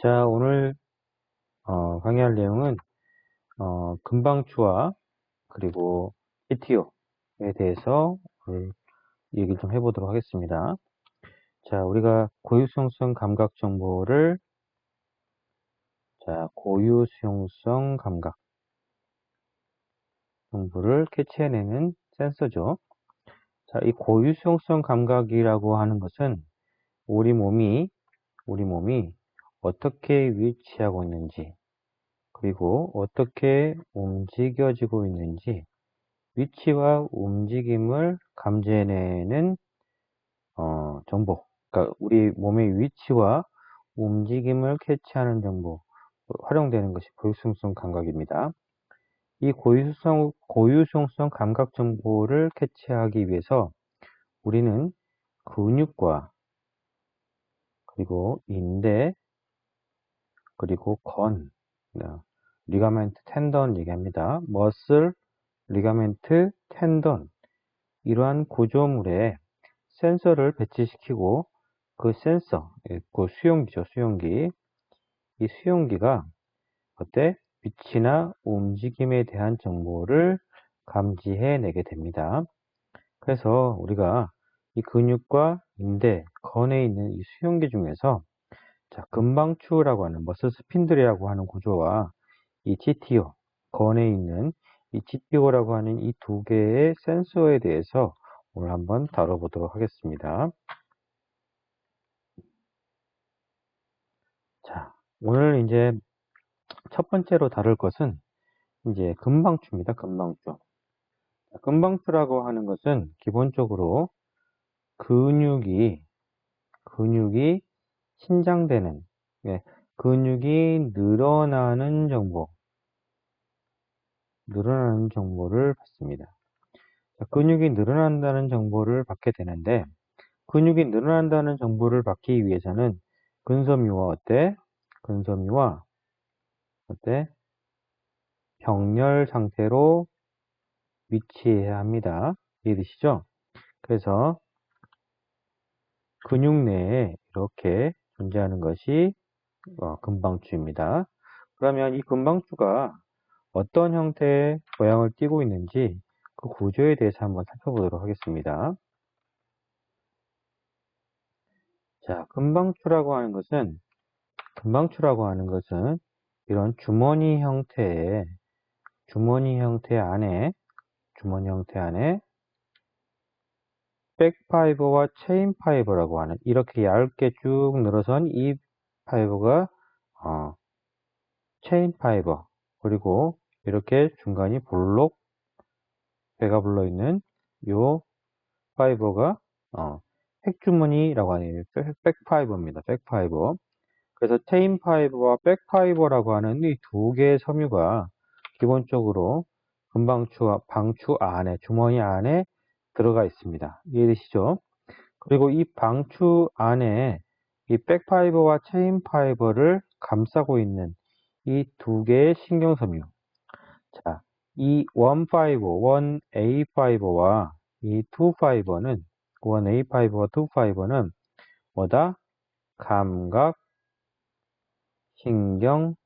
자, 오늘 강의할 내용은 금방추와 그리고 CTO에 대해서 오늘 얘기 좀 해보도록 하겠습니다. 자, 우리가 고유수용성 감각 정보를 고유수용성 감각 정보를 캐치해내는 센서죠. 자, 이 고유수용성 감각이라고 하는 것은 우리 몸이 어떻게 위치하고 있는지, 그리고 어떻게 움직여지고 있는지, 위치와 움직임을 감지해내는 정보. 그러니까 우리 몸의 위치와 움직임을 캐치하는 정보, 활용되는 것이 고유수용성 감각입니다. 이 고유수용성 감각 정보를 캐치하기 위해서 우리는 근육과 그리고 인대, 그리고 리가멘트, 텐던 얘기합니다. 머슬, 리가멘트, 텐던, 이러한 구조물에 센서를 배치시키고 그 센서, 그 수용기죠, 수용기. 이 수용기가 위치나 움직임에 대한 정보를 감지해내게 됩니다. 그래서 우리가 이 근육과 인대, 건에 있는 이 수용기 중에서 금방추라고 하는 머슬 스핀들이라고 하는 구조와 이 GTO, 건에 있는 이 GTO라고 하는 이 두 개의 센서에 대해서 오늘 한번 다뤄보도록 하겠습니다. 자, 오늘 이제 첫 번째로 다룰 것은 이제 금방추입니다. 금방추. 금방추라고 하는 것은 기본적으로 근육이 신장되는, 근육이 늘어나는 정보를 받습니다. 근육이 늘어난다는 정보를 받게 되는데, 근육이 늘어난다는 정보를 받기 위해서는 근섬유와 병렬 상태로 위치해야 합니다. 이해되시죠? 그래서 근육 내에 이렇게 존재하는 것이 금방추입니다. 그러면 이 금방추가 어떤 형태의 모양을 띠고 있는지 그 구조에 대해서 한번 살펴보도록 하겠습니다. 자, 금방추라고 하는 것은 이런 주머니 형태 안에 백파이버와 체인 파이버라고 하는, 이렇게 얇게 쭉 늘어선 이 파이버가 체인 파이버, 그리고 이렇게 중간이 배가 불러 있는 요 파이버가 핵주머니라고 하는 백파이버입니다. 백파이버. 그래서 체인 파이버와 백파이버라고 하는 이 두 개의 섬유가 기본적으로 방추 안에, 주머니 안에 들어가 있습니다. 이해되시죠? 그리고 이 방추 안에 이 백파이버와 체인 파이버를 감싸고 있는 이 두 개의 신경섬유. 자, 이 1A 파이버와 이 1A 파이버와 2 파이버는 뭐다? 감각 신경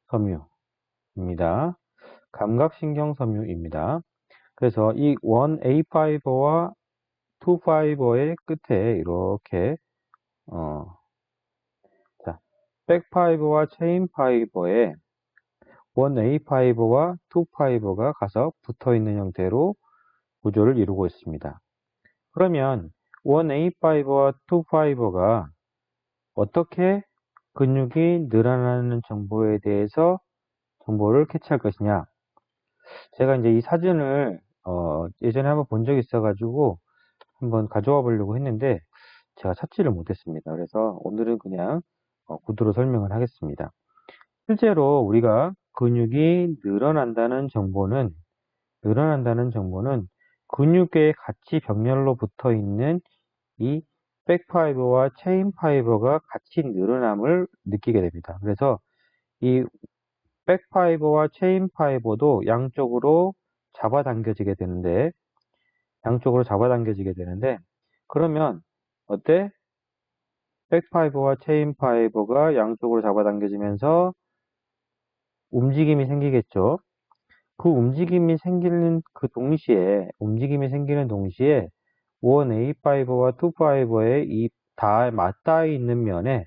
섬유입니다. 감각신경섬유입니다. 그래서 이 1A 파이버와 2 파이버의 끝에 이렇게 백파이버와 체인 파이버에 1A 파이버와 2 파이버가 가서 붙어 있는 형태로 구조를 이루고 있습니다. 그러면 1A 파이버와 2 파이버가 어떻게 근육이 늘어나는 정보에 대해서 정보를 캐치할 것이냐. 제가 이제 이 사진을 예전에 한번 본 적이 있어가지고 한번 가져와 보려고 했는데 제가 찾지를 못했습니다. 그래서 오늘은 그냥 구두로 설명을 하겠습니다. 실제로 우리가 근육이 늘어난다는 정보는 근육에 같이 병렬로 붙어 있는 이 백파이버와 체인 파이버가 같이 늘어남을 느끼게 됩니다. 그래서 이 백파이버와 체인 파이버도 양쪽으로 잡아당겨지게 되는데, 그러면 백파이버와 체인 파이버가 양쪽으로 잡아당겨지면서 움직임이 생기겠죠. 그 움직임이 생기는 동시에 원 A 파이버와 투 파이버의 이 다 맞닿아 있는 면에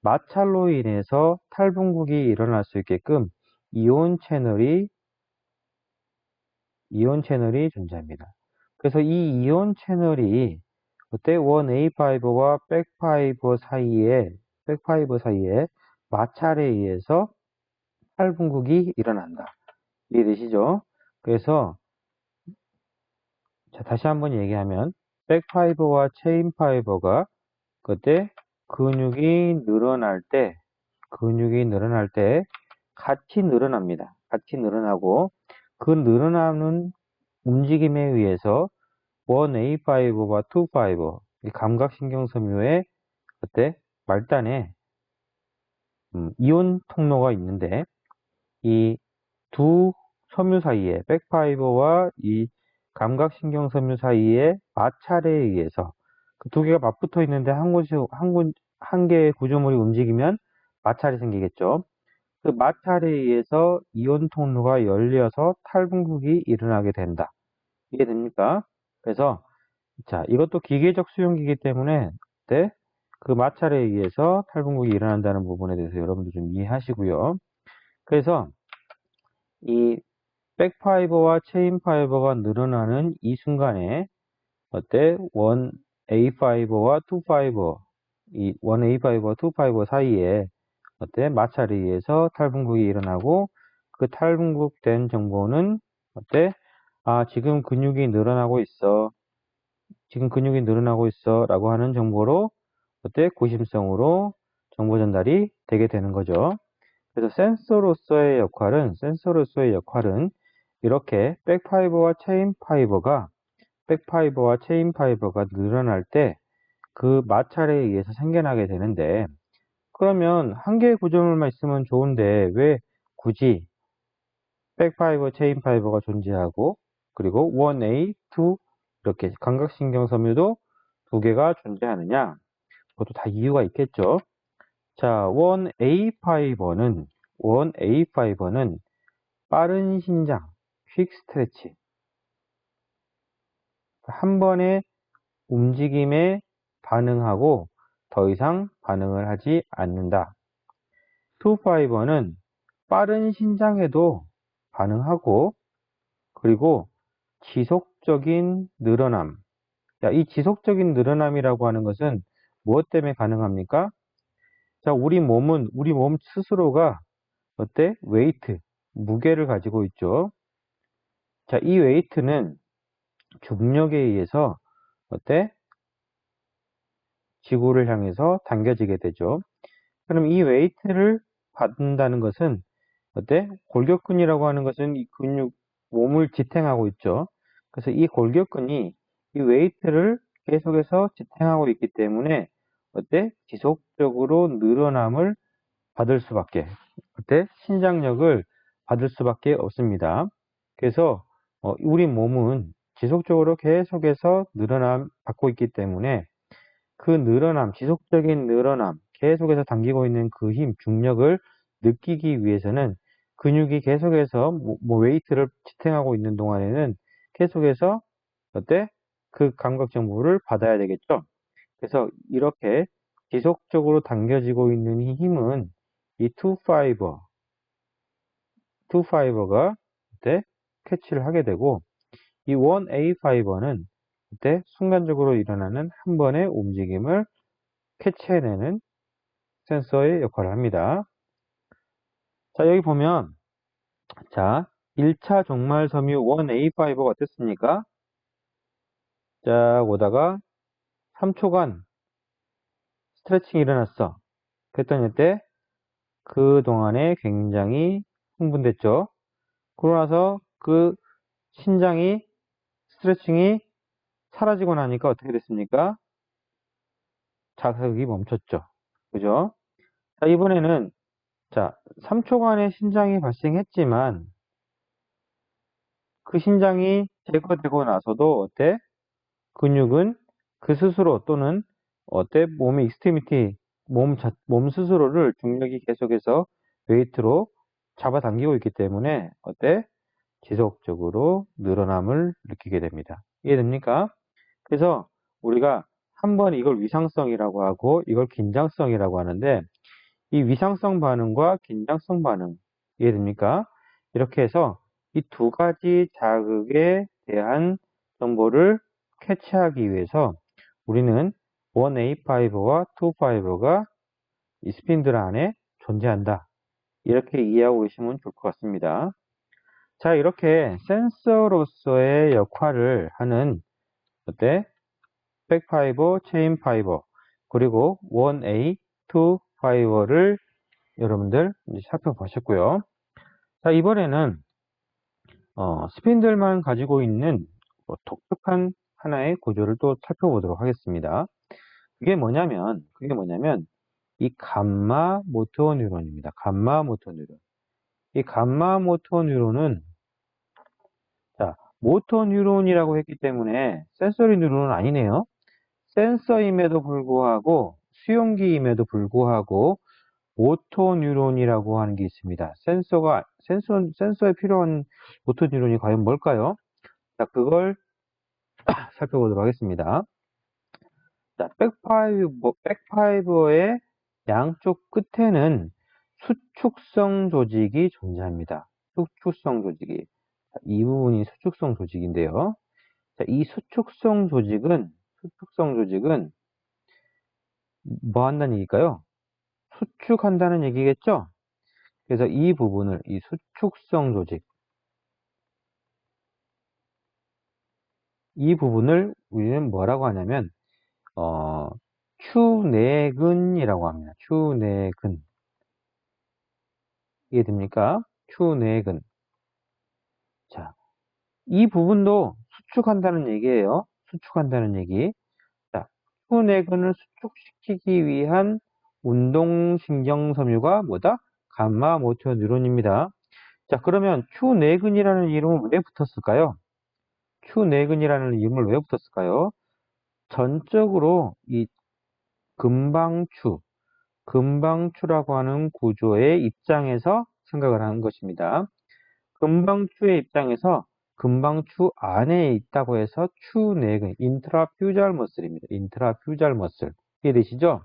마찰로 인해서 탈분국이 일어날 수 있게끔 이온 채널이 존재합니다. 그래서 이 이온 채널이 그때 원 A 파이버와 백파이버 사이에 마찰에 의해서 탈분국이 일어난다. 이해되시죠? 그래서 자, 다시 한번 얘기하면 백파이버와 체인 파이버가 그때 근육이 늘어날 때 같이 늘어납니다. 같이 늘어나고 그 늘어나는 움직임에 의해서 원 A 파이버와 투 파이버 감각신경섬유의 그때 말단에 이온 통로가 있는데 이 두 섬유 사이에 백파이버와 이 감각신경섬유 사이에 마찰에 의해서 그 두 개가 맞붙어 있는데 한 개의 구조물이 움직이면 마찰이 생기겠죠. 그 마찰에 의해서 이온 통로가 열려서 탈분국이 일어나게 된다. 이해됩니까? 그래서 자, 이것도 기계적 수용기이기 때문에 네, 그 마찰에 의해서 탈분국이 일어난다는 부분에 대해서 여러분들 좀 이해하시고요. 그래서 이 백파이버와 체인 파이버가 늘어나는 이 순간에 원 A 파이버와 투 파이버 원 A 파이버와 투 파이버 사이에 마찰에 의해서 탈분국이 일어나고 그 탈분국된 정보는 지금 근육이 늘어나고 있어. 라고 하는 정보로 고심성으로 정보 전달이 되게 되는 거죠. 그래서 센서로서의 역할은 이렇게 백파이버와 체인 파이버가 늘어날 때 그 마찰에 의해서 생겨나게 되는데, 그러면 한 개의 구조물만 있으면 좋은데 왜 굳이 백파이버, 체인 파이버가 존재하고 그리고 1A, 2 이렇게 감각신경섬유도 두 개가 존재하느냐? 그것도 다 이유가 있겠죠. 자, 1A 파이버는 빠른 신장, 퀵 스트레치. 한 번의 움직임에 반응하고 더 이상 반응을 하지 않는다. 2 파이버는 빠른 신장에도 반응하고 그리고 지속적인 늘어남. 자, 이 지속적인 늘어남이라고 하는 것은 무엇 때문에 가능합니까? 자, 우리 몸 스스로가 웨이트, 무게를 가지고 있죠. 자, 이 웨이트는 중력에 의해서 지구를 향해서 당겨지게 되죠. 그럼 이 웨이트를 받는다는 것은 골격근이라고 하는 것은 이 몸을 지탱하고 있죠. 그래서 이 골격근이 이 웨이트를 계속해서 지탱하고 있기 때문에 지속적으로 늘어남을 받을 수밖에, 신장력을 받을 수밖에 없습니다. 그래서 우리 몸은 지속적으로 계속해서 늘어남 받고 있기 때문에 그 지속적인 늘어남, 계속해서 당기고 있는 그 힘, 중력을 느끼기 위해서는 근육이 계속해서 웨이트를 지탱하고 있는 동안에는 계속해서 그 감각 정보를 받아야 되겠죠. 그래서 이렇게 지속적으로 당겨지고 있는 이 힘은 이 투 파이버가 캐치를 하게 되고 이 1A 파이버는 순간적으로 일어나는 한 번의 움직임을 캐치해내는 센서의 역할을 합니다. 자, 여기 보면 자, 1차 종말 섬유 1A 파이버가 어땠습니까? 자, 오다가 3초간 스트레칭이 일어났어. 그랬더니 이때 그 동안에 굉장히 흥분됐죠. 그러고 나서 그 스트레칭이 사라지고 나니까 어떻게 됐습니까? 자극이 멈췄죠. 그죠? 자, 이번에는 자, 3초간의 신장이 발생했지만 그 신장이 제거되고 나서도 근육은 그 스스로 또는 어때? 몸의 익스트리미티, 몸 스스로를 중력이 계속해서 웨이트로 잡아당기고 있기 때문에 어때? 지속적으로 늘어남을 느끼게 됩니다. 이해됩니까? 그래서 우리가 한번 이걸 위상성이라고 하고 이걸 긴장성이라고 하는데 이 위상성 반응과 긴장성 반응 이해됩니까? 이렇게 해서 이 두 가지 자극에 대한 정보를 캐치하기 위해서 우리는 1A5와 2,5가 이 스핀들 안에 존재한다. 이렇게 이해하고 계시면 좋을 것 같습니다. 자, 이렇게 센서로서의 역할을 하는 어때? 백파이버, 체인 파이버, 그리고 1A, 2파이버를 여러분들 이제 살펴보셨고요. 자, 이번에는 스핀들만 가지고 있는 독특한 하나의 구조를 또 살펴보도록 하겠습니다. 그게 뭐냐면 이 감마 모터 뉴런입니다. 감마 모터 뉴런. 이 감마 모터 뉴런은 자, 모터 뉴런이라고 했기 때문에 센서리 뉴런은 아니네요. 센서임에도 불구하고 수용기임에도 불구하고 모터 뉴런이라고 하는 게 있습니다. 센서에 필요한 모터 뉴런이 과연 뭘까요? 자, 그걸 살펴보도록 하겠습니다. 자, 백파이버의 양쪽 끝에는 수축성 조직이 존재합니다. 수축성 조직이. 자, 이 부분이 수축성 조직인데요. 자, 이 수축성 조직은 뭐 한다는 얘기일까요? 수축한다는 얘기겠죠? 그래서 이 부분을, 이 수축성 조직, 이 부분을 우리는 뭐라고 하냐면, 추내근이라고 합니다. 추내근. 이해됩니까? 추내근. 자, 이 부분도 수축한다는 얘기예요. 수축한다는 얘기. 자, 추내근을 수축시키기 위한 운동신경섬유가 뭐다? 감마 모터 뉴런입니다. 자, 그러면 추내근이라는 이름은 왜 붙었을까요? 추내근이라는 이름을 왜 붙었을까요? 전적으로 이 금방추라고 하는 구조의 입장에서 생각을 하는 것입니다. 금방추의 입장에서 금방추 안에 있다고 해서 추내근, 인트라퓨잘 머슬입니다. 인트라퓨잘 머슬. 이해되시죠?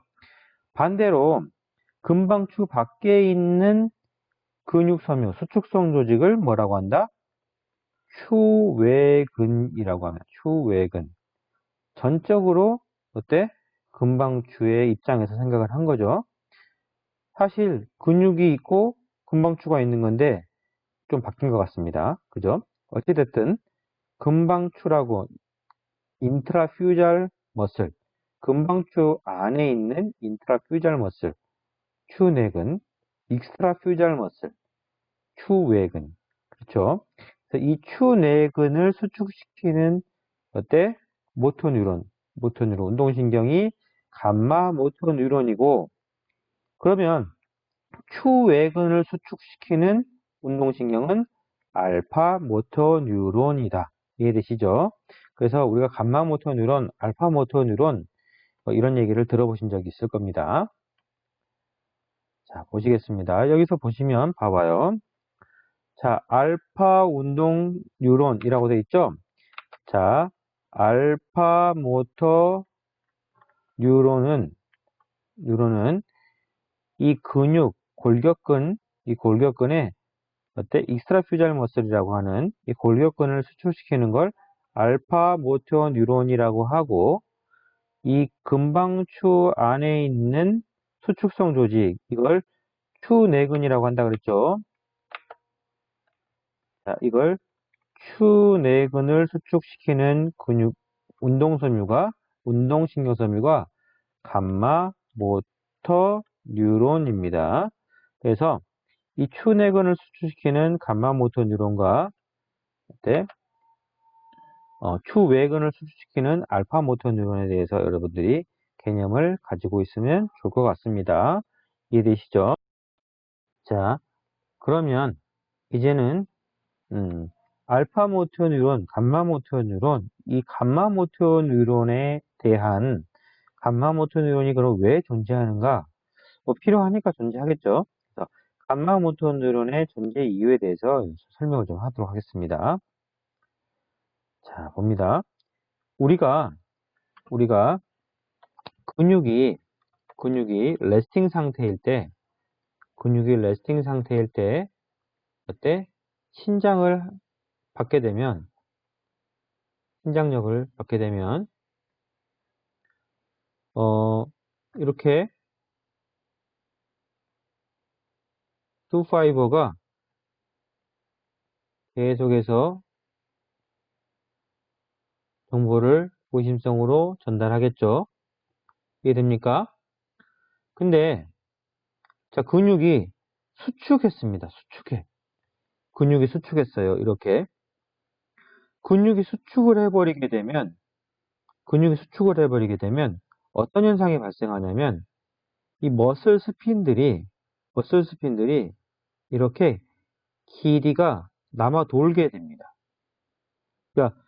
반대로 금방추 밖에 있는 근육섬유, 수축성 조직을 뭐라고 한다? 추외근이라고 합니다. 추외근. 전적으로 어때? 금방추의 입장에서 생각을 한 거죠. 사실 근육이 있고 금방추가 있는 건데 좀 바뀐 것 같습니다. 그죠? 어찌됐든 금방추라고 인트라퓨잘 머슬, 금방추 안에 있는 인트라퓨잘 머슬, 추내근, 익스트라퓨잘 머슬, 추외근. 그렇죠? 그래서 이 추내근을 수축시키는 어때? 모토뉴론, 운동신경이 감마 모토뉴론이고, 그러면 추외근을 수축시키는 운동신경은 알파 모토뉴론이다. 이해되시죠? 그래서 우리가 감마 모토뉴론, 알파 모토뉴론 이런 얘기를 들어보신 적이 있을 겁니다. 자, 보시겠습니다. 여기서 보시면 봐봐요. 자, 알파 운동 뉴런이라고 되어 있죠? 자, 알파 모터 뉴런은 이 골격근에 어때? 익스트라퓨잘 머슬이라고 하는 이 골격근을 수축시키는 걸 알파 모터 뉴런이라고 하고, 이 금방추 안에 있는 수축성 조직, 이걸 추내근이라고 한다 그랬죠? 자, 이걸 추내근을 수축시키는 운동신경섬유가 감마 모터 뉴론입니다. 그래서 이 추내근을 수축시키는 감마 모터 뉴론과 추외근을 수축시키는 알파 모터 뉴론에 대해서 여러분들이 개념을 가지고 있으면 좋을 것 같습니다. 이해되시죠? 자, 그러면 이제는 알파 모터 뉴론, 감마 모터 뉴론, 이 감마 모터 뉴론에 대한 감마 모터 뉴런이 그럼 왜 존재하는가? 뭐 필요하니까 존재하겠죠. 그래서 감마 모터 뉴런의 존재 이유에 대해서 설명을 좀 하도록 하겠습니다. 자, 봅니다. 우리가 근육이 레스팅 상태일 때, 어때? 신장력을 받게 되면, 이렇게 투 파이버가 계속해서 정보를 고심성으로 전달하겠죠. 이해됩니까? 근데, 자, 근육이 수축했습니다. 근육이 수축했어요. 이렇게. 근육이 수축을 해버리게 되면 어떤 현상이 발생하냐면 이 머슬 스핀들이 이렇게 길이가 남아 돌게 됩니다. 그러니까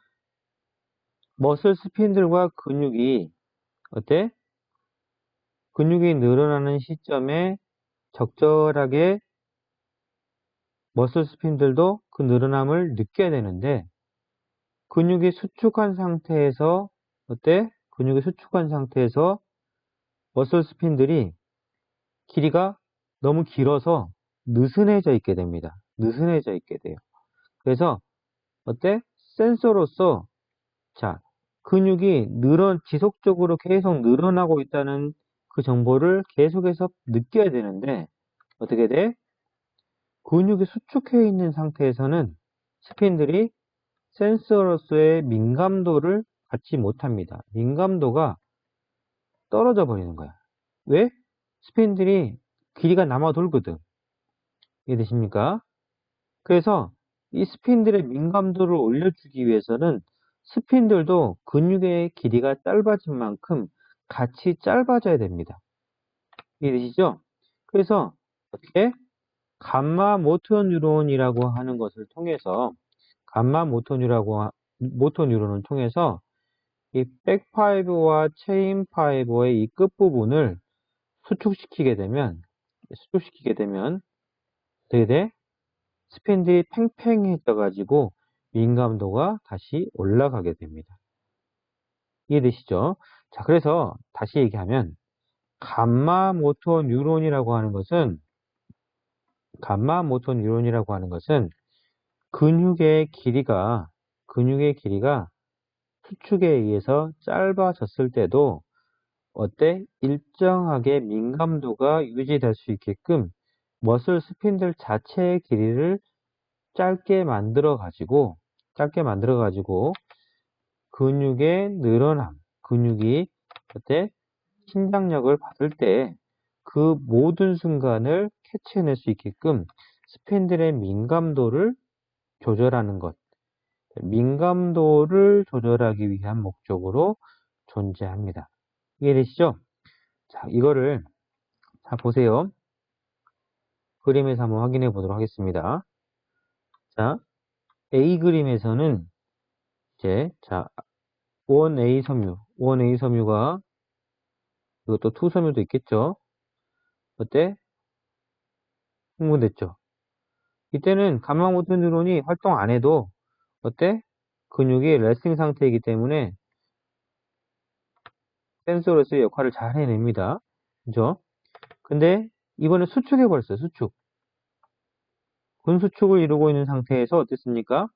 머슬 스핀들과 근육이 늘어나는 시점에 적절하게 머슬 스핀들도 그 늘어남을 느껴야 되는데 근육이 수축한 상태에서 머슬 스핀들이 길이가 너무 길어서 느슨해져 있게 됩니다. 느슨해져 있게 돼요. 그래서 센서로서 자, 근육이 지속적으로 계속 늘어나고 있다는 그 정보를 계속해서 느껴야 되는데 어떻게 돼? 근육이 수축해 있는 상태에서는 스핀들이 센서로서의 민감도를 갖지 못합니다. 민감도가 떨어져 버리는 거야. 왜? 스핀들이 길이가 남아 돌거든. 이해되십니까? 그래서 이 스핀들의 민감도를 올려주기 위해서는 스핀들도 근육의 길이가 짧아진 만큼 같이 짧아져야 됩니다. 이해되시죠? 그래서 어떻게? 감마 모터 뉴런이라고 하는 것을 통해서 모터 뉴런을 통해서 이 백파이브와 체인 파이버의 이 끝부분을 수축시키게 되면 어떻게 돼? 스핀들이 팽팽해져 가지고 민감도가 다시 올라가게 됩니다. 이해되시죠? 자, 그래서 다시 얘기하면 감마 모터 뉴런이라고 하는 것은 근육의 길이가 수축에 의해서 짧아졌을 때도 일정하게 민감도가 유지될 수 있게끔 머슬 스핀들 자체의 길이를 짧게 만들어 가지고 근육이 신장력을 받을 때 그 모든 순간을 캐치해낼 수 있게끔 스핀들의 민감도를 조절하는 것. 민감도를 조절하기 위한 목적으로 존재합니다. 이해되시죠? 자, 이거를 자 보세요. 그림에서 한번 확인해 보도록 하겠습니다. 자, A 그림에서는 이제 자 1A 섬유가 이것도 2 섬유도 있겠죠. 흥분됐죠. 이때는 감마 모터 뉴런이 활동 안 해도 근육이 레스팅 상태이기 때문에 센서로서의 역할을 잘 해냅니다. 그죠? 근데 이번에 수축해 버렸어요. 근수축을 이루고 있는 상태에서 어땠습니까?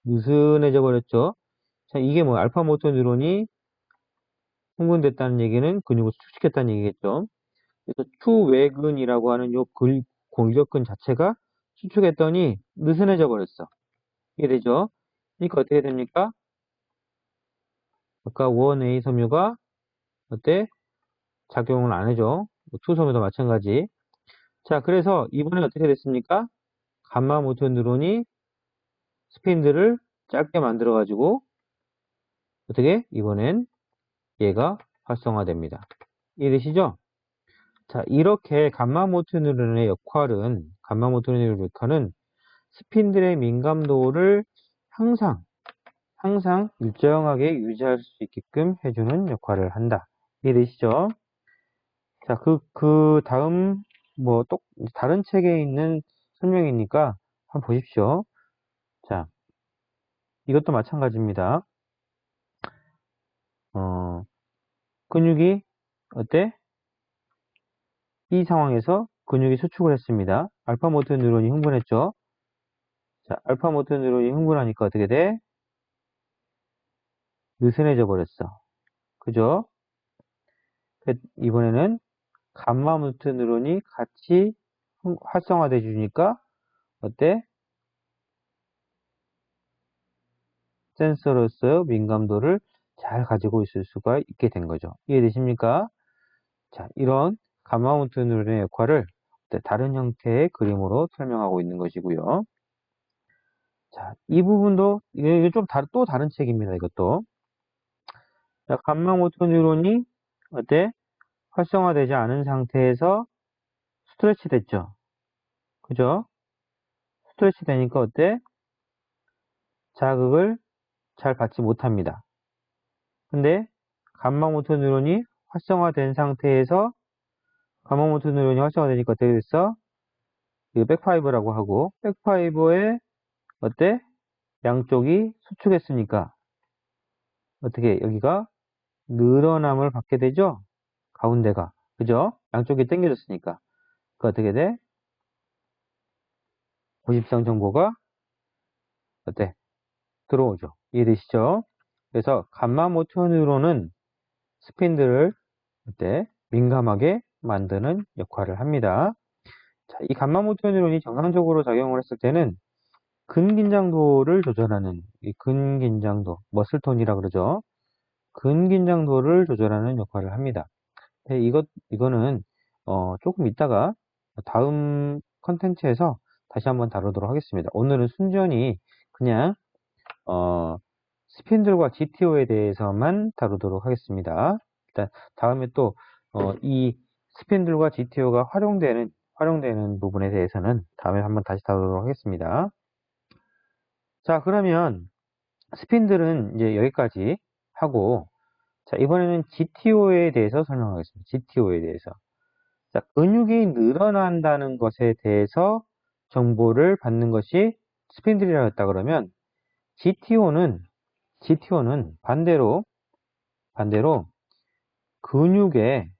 느슨해져 버렸죠. 자, 이게 뭐 알파 모터 뉴런이 흥분됐다는 얘기는 근육을 수축시켰다는 얘기겠죠. 그래서 추외근이라고 하는 요 골격근 자체가 수축했더니 느슨해져 버렸어. 이해되죠? 그러니까 어떻게 됩니까? 아까 1A 섬유가 작용을 안 해줘. 2 섬유도 마찬가지. 자, 그래서 이번에 어떻게 됐습니까? 감마 모터 뉴런이 스핀들을 짧게 만들어 가지고 이번엔 얘가 활성화됩니다. 이해되시죠? 자, 이렇게 감마 모터 뉴런의 역할은 스핀들의 민감도를 항상 일정하게 유지할 수 있게끔 해주는 역할을 한다. 이해되시죠? 자, 그 다음, 다른 책에 있는 설명이니까 한번 보십시오. 자, 이것도 마찬가지입니다. 근육이, 어때? 이 상황에서 근육이 수축을 했습니다. 알파 모터 뉴런이 흥분했죠? 자, 알파 모터 뉴런이 흥분하니까 어떻게 돼? 느슨해져 버렸어. 그죠? 이번에는 감마 모터 뉴런이 같이 활성화돼 주니까 어때? 센서로서 민감도를 잘 가지고 있을 수가 있게 된 거죠. 이해되십니까? 자, 이런 감마 모터 뉴런의 역할을 다른 형태의 그림으로 설명하고 있는 것이고요. 자, 이 부분도 이게 좀 또 다른 책입니다. 이것도. 자, 감마 모터 뉴런이 어때? 활성화되지 않은 상태에서 스트레치 됐죠. 그죠? 스트레치 되니까 어때? 자극을 잘 받지 못합니다. 근데 감마 모터 뉴런이 활성화된 상태에서 감마 모터 뉴런이 활성화되니까 어떻게 됐어? 이거 백파이버라고 하고 백파이버에 어때? 양쪽이 수축했으니까 어떻게 여기가 늘어남을 받게 되죠? 가운데가. 그죠? 양쪽이 당겨졌으니까. 그 어떻게 돼? 고집성 정보가 어때? 들어오죠. 이해되시죠? 그래서 감마 모터 뉴런은 스핀들을 어때? 민감하게 만드는 역할을 합니다. 자, 이 감마 모터 뉴런이 정상적으로 작용을 했을 때는 근긴장도를 조절하는 이 근긴장도, 머슬톤이라 그러죠. 근긴장도를 조절하는 역할을 합니다. 네, 이거는 조금 이따가 다음 컨텐츠에서 다시 한번 다루도록 하겠습니다. 오늘은 순전히 그냥 스핀들과 GTO에 대해서만 다루도록 하겠습니다. 일단 다음에 또 이 스핀들과 GTO가 활용되는 부분에 대해서는 다음에 한번 다시 다루도록 하겠습니다. 자, 그러면 스핀들은 이제 여기까지 하고, 자, 이번에는 GTO에 대해서 설명하겠습니다. GTO에 대해서. 자, 근육이 늘어난다는 것에 대해서 정보를 받는 것이 스핀들이라고 했다 그러면, GTO는 반대로 근육에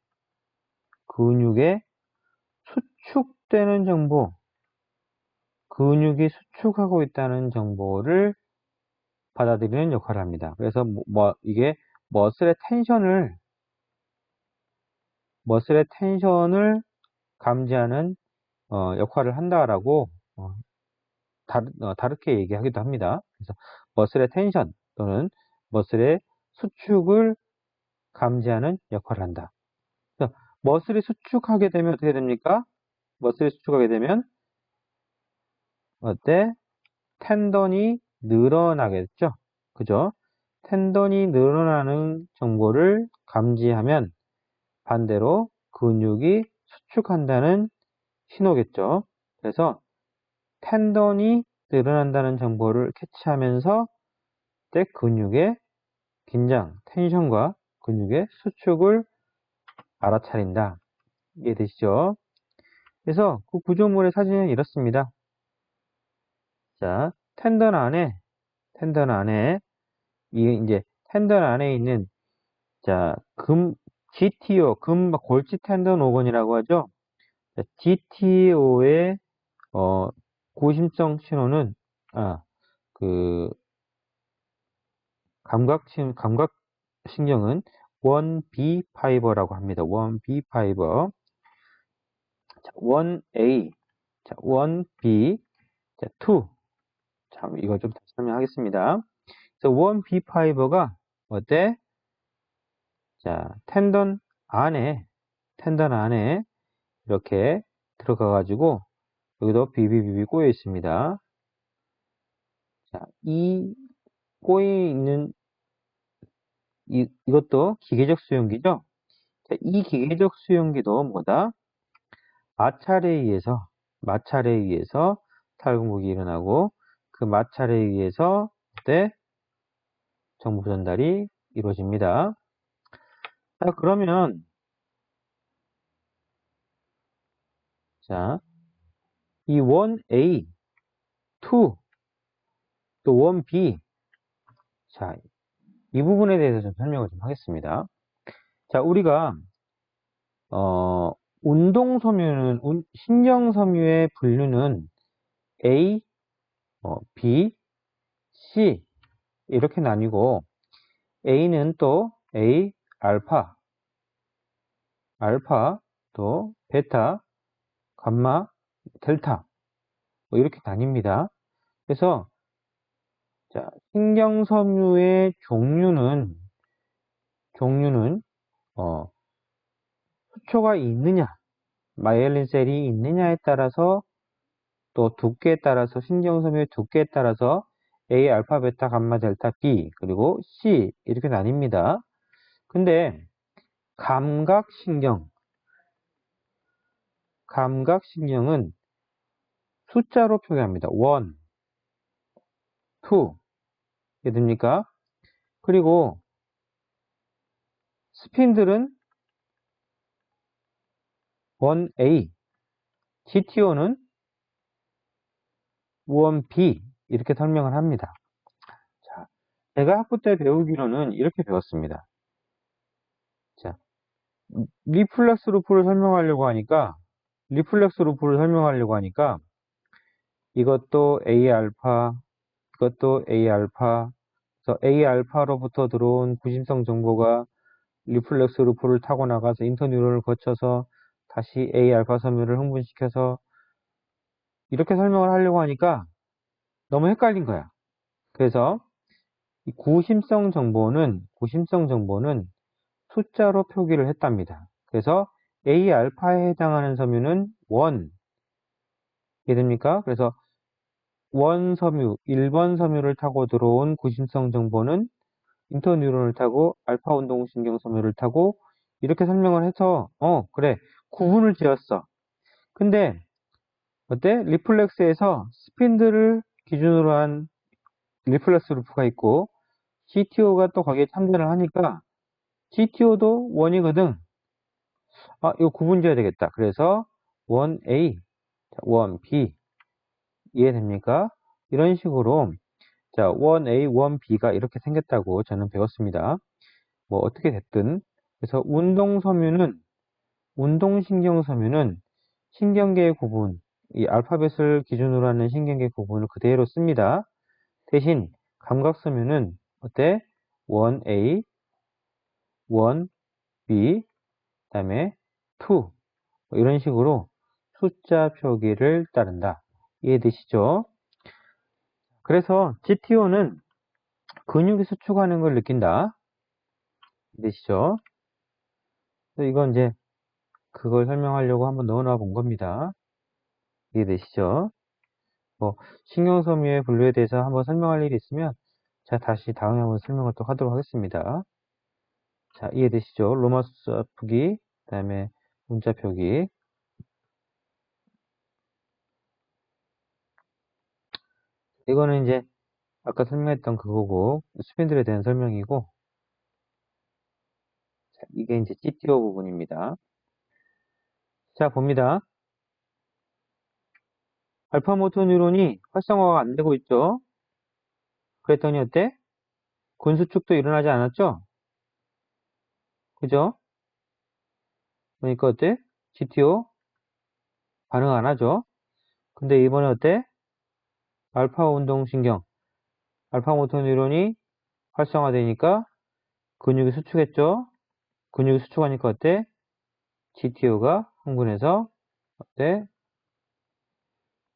수축되는 정보, 근육이 수축하고 있다는 정보를 받아들이는 역할을 합니다. 그래서 이게 머슬의 텐션을 감지하는 역할을 한다라고 다르게 얘기하기도 합니다. 그래서 머슬의 텐션 또는 머슬의 수축을 감지하는 역할을 한다. 그래서 머슬이 수축하게 되면 어떻게 됩니까? 머슬이 수축하게 되면 어때? 텐던이 늘어나겠죠? 그죠? 텐던이 늘어나는 정보를 감지하면 반대로 근육이 수축한다는 신호겠죠. 그래서 텐던이 늘어난다는 정보를 캐치하면서 때 근육의 긴장, 텐션과 근육의 수축을 알아차린다. 이해되시죠? 그래서 그 구조물의 사진은 이렇습니다. 자, 텐던 안에 이제 텐던 안에 있는 자, GTO, 골지 텐던 오건이라고 하죠. 자, GTO의 고심성 신호는 그 감각신경은 1B 파이버라고 합니다. 1B 파이버. 자, 1A, 자, 1B, 자, 2. 자, 이거 좀 다시 설명하겠습니다. 그래서 1B 파이버가 어때? 자, 텐던 안에 이렇게 들어가가지고 여기도 비비비비 꼬여 있습니다. 자, 이 꼬여 있는 이것도 기계적 수용기죠. 자, 이 기계적 수용기도 뭐다? 마찰에 의해서 탈공복이 일어나고 그 마찰에 의해서 그때 정보 전달이 이루어집니다. 자, 그러면 자, 이 원 A, 2, 또 원 B. 자, 이 부분에 대해서 좀 설명을 좀 하겠습니다. 자, 우리가 운동섬유는 신경섬유의 분류는 A, B, C 이렇게 나뉘고 A는 또 A, 알파, 또 베타, 감마, 델타 뭐 이렇게 나뉩니다. 그래서 자, 신경섬유의 종류는 수초가 있느냐, 마이엘린 셀이 있느냐에 따라서 또 두께에 따라서 신경섬유의 두께에 따라서 A, 알파, 베타, 감마, 델타, B 그리고 C 이렇게 나뉩니다. 근데 감각신경은 숫자로 표기합니다. 1, 2 이게 됩니까? 그리고 스핀들은 1A, GTO는 1B 이렇게 설명을 합니다. 자, 제가 학부 때 배우기로는 이렇게 배웠습니다. 자, 리플렉스 루프를 설명하려고 하니까 이것도 A 알파, 이것도 A 알파, 그래서 A 알파로부터 들어온 구심성 정보가 리플렉스 루프를 타고 나가서 인터뉴런을 거쳐서 다시 A 알파 섬유를 흥분시켜서 이렇게 설명을 하려고 하니까 너무 헷갈린 거야. 그래서 이 구심성 정보는 숫자로 표기를 했답니다. 그래서 A 알파에 해당하는 섬유는 1 이해됩니까? 그래서 1번 섬유를 타고 들어온 구심성 정보는 인터뉴런을 타고 알파 운동신경 섬유를 타고 이렇게 설명을 해서 그래 구분을 지었어. 근데 어때? 리플렉스에서 스핀들을 기준으로 한 리플렉스 루프가 있고 GTO가 또 거기에 참전을 하니까 GTO도 1이거든. 이거 구분 지어야 되겠다. 그래서 1A, 1B 이해됩니까? 이런 식으로 자, 1A, 1B가 이렇게 생겼다고 저는 배웠습니다. 뭐 어떻게 됐든 그래서 운동신경섬유는 신경계의 구분, 이 알파벳을 기준으로 하는 신경계 구분을 그대로 씁니다. 대신 감각섬유는 어때? 1A, 1B, 그 다음에 2 뭐 이런 식으로 숫자 표기를 따른다. 이해되시죠? 그래서 GTO는 근육이 수축하는 걸 느낀다. 이해되시죠? 이건 이제 그걸 설명하려고 한번 넣어놔 본 겁니다. 이해되시죠? 뭐 신경섬유의 분류에 대해서 한번 설명할 일이 있으면 제가 다시 다음에 한번 설명을 또 하도록 하겠습니다. 자, 이해되시죠? 로마 숫자 표기, 그 다음에 문자 표기. 이거는 이제 아까 설명했던 그거고 스핀들에 대한 설명이고 자, 이게 이제 GTO 부분입니다. 자, 봅니다. 알파모터 뉴런이 활성화가 안 되고 있죠? 그랬더니 어때? 근수축도 일어나지 않았죠? 그죠? 그러니까 어때? GTO 반응 안 하죠? 근데 이번에 어때? 알파 운동신경, 알파 모터 뉴런이 활성화되니까 근육이 수축했죠? 근육이 수축하니까 어때? GTO가 흥분해서 어때?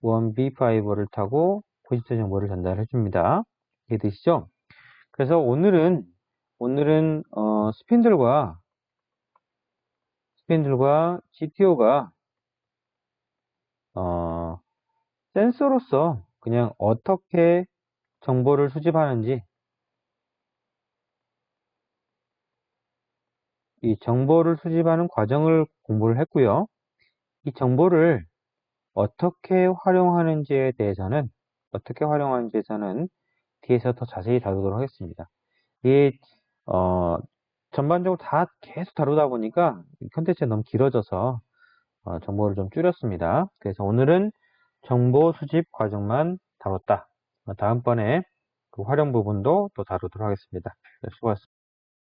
1B 파이버를 타고 포지터 정보를 전달해 줍니다. 이해되시죠? 그래서 오늘은 스핀들과 GTO가 센서로서 그냥 어떻게 정보를 수집하는지 이 정보를 수집하는 과정을 공부를 했고요. 이 정보를 어떻게 활용하는지에 대해서는 뒤에서 더 자세히 다루도록 하겠습니다. 이, 어, 전반적으로 다 계속 다루다 보니까 컨텐츠가 너무 길어져서 정보를 좀 줄였습니다. 그래서 오늘은 정보 수집 과정만 다뤘다. 다음번에 그 활용 부분도 또 다루도록 하겠습니다. 네, 수고하셨습니다.